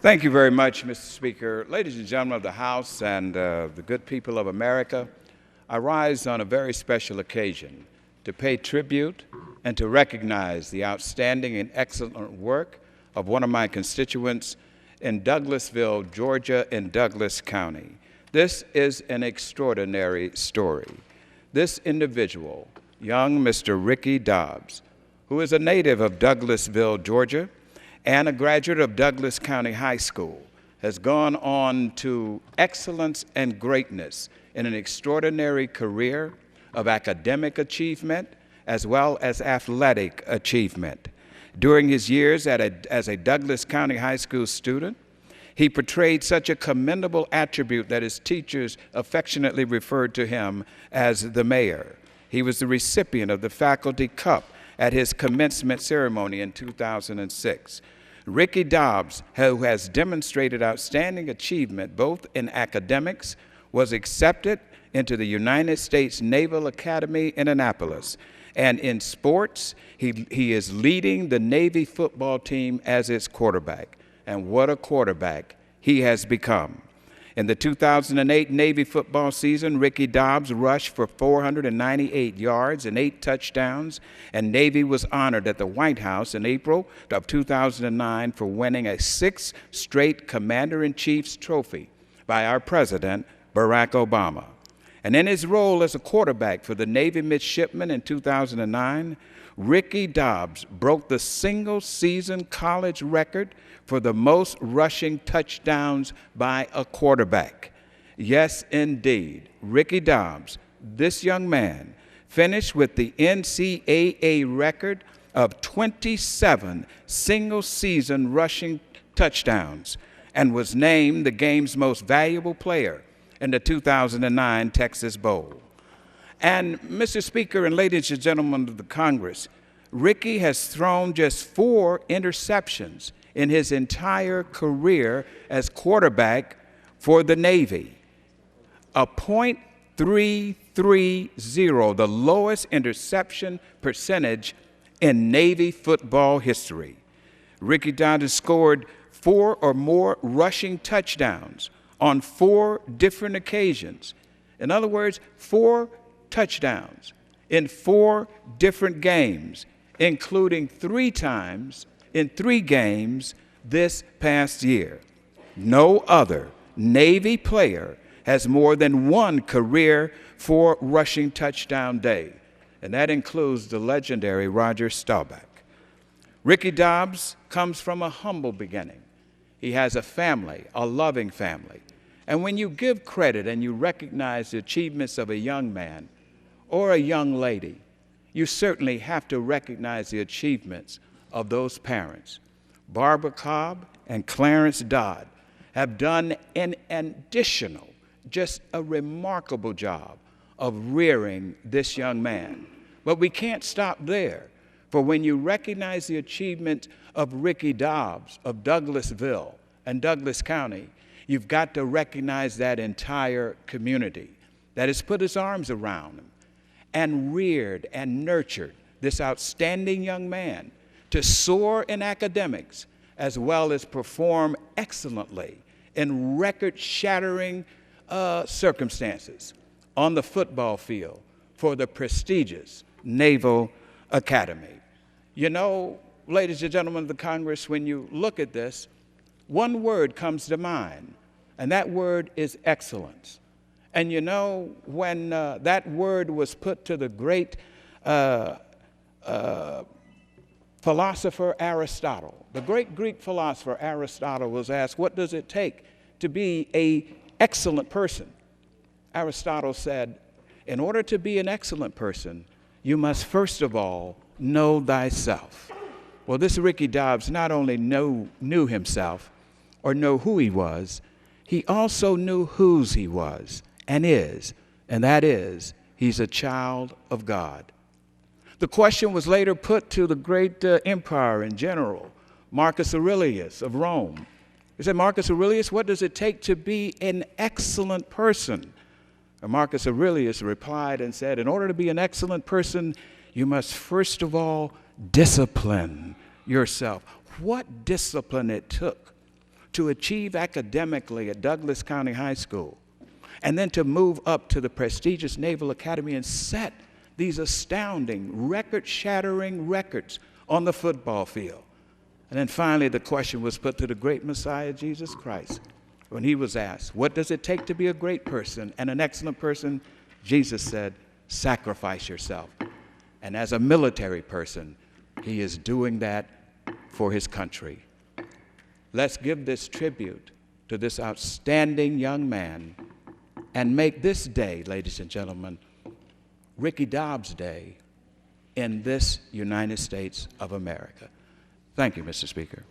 Thank you very much, Mr. Speaker. Ladies and gentlemen of the House and the good people of America, I rise on a very special occasion to pay tribute and to recognize the outstanding and excellent work of one of my constituents in Douglasville, Georgia, in Douglas County. This is an extraordinary story. This individual, young Mr. Ricky Dobbs, who is a native of Douglasville, Georgia, and a graduate of Douglas County High School, has gone on to excellence and greatness in an extraordinary career of academic achievement as well as athletic achievement. During his years as a Douglas County High School student, he portrayed such a commendable attribute that his teachers affectionately referred to him as the mayor. He was the recipient of the Faculty Cup at his commencement ceremony in 2006. Ricky Dobbs, who has demonstrated outstanding achievement both in academics, was accepted into the United States Naval Academy in Annapolis. And in sports, he is leading the Navy football team as its quarterback. And what a quarterback he has become. In the 2008 Navy football season, Ricky Dobbs rushed for 498 yards and 8 touchdowns, and Navy was honored at the White House in April of 2009 for winning a 6th straight Commander-in-Chief's trophy by our President, Barack Obama. And in his role as a quarterback for the Navy midshipmen in 2009, Ricky Dobbs broke the single-season college record for the most rushing touchdowns by a quarterback. Yes, indeed, Ricky Dobbs, this young man, finished with the NCAA record of 27 single-season rushing touchdowns and was named the game's most valuable player in the 2009 Texas Bowl. And Mr. Speaker and ladies and gentlemen of the Congress, Ricky has thrown just 4 interceptions in his entire career as quarterback for the Navy. A .330, the lowest interception percentage in Navy football history. Ricky Dobbs scored 4 or more rushing touchdowns on 4 different occasions. In other words, 4 touchdowns in 4 different games, including 3 times in 3 games this past year. No other Navy player has more than 1 career 4 rushing touchdown day, and that includes the legendary Roger Staubach. Ricky Dobbs comes from a humble beginning. He has a family, a loving family. And when you give credit and you recognize the achievements of a young man or a young lady, you certainly have to recognize the achievements of those parents. Barbara Cobb and Clarence Dodd have done an additional, just a remarkable job of rearing this young man. But we can't stop there, for when you recognize the achievement of Ricky Dobbs of Douglasville and Douglas County, you've got to recognize that entire community that has put its arms around him and reared and nurtured this outstanding young man to soar in academics as well as perform excellently in record-shattering circumstances on the football field for the prestigious Naval Academy. You know, ladies and gentlemen of the Congress, when you look at this, one word comes to mind, and that word is excellence. And you know, when that word was put to the great philosopher Aristotle, the great Greek philosopher Aristotle was asked, what does it take to be an excellent person? Aristotle said, in order to be an excellent person, you must first of all know thyself. Well, this Ricky Dobbs not only knew himself or know who he was, he also knew whose he was and is, and that is, he's a child of God. The question was later put to the great emperor and general, Marcus Aurelius of Rome. He said, Marcus Aurelius, what does it take to be an excellent person? And Marcus Aurelius replied and said, in order to be an excellent person, you must first of all discipline yourself. What discipline it took to achieve academically at Douglas County High School, and then to move up to the prestigious Naval Academy and set these astounding, record-shattering records on the football field. And then finally, the question was put to the great Messiah, Jesus Christ, when he was asked, what does it take to be a great person and an excellent person? Jesus said, sacrifice yourself. And as a military person, he is doing that for his country. Let's give this tribute to this outstanding young man and make this day, ladies and gentlemen, Ricky Dobbs Day in this United States of America. Thank you, Mr. Speaker.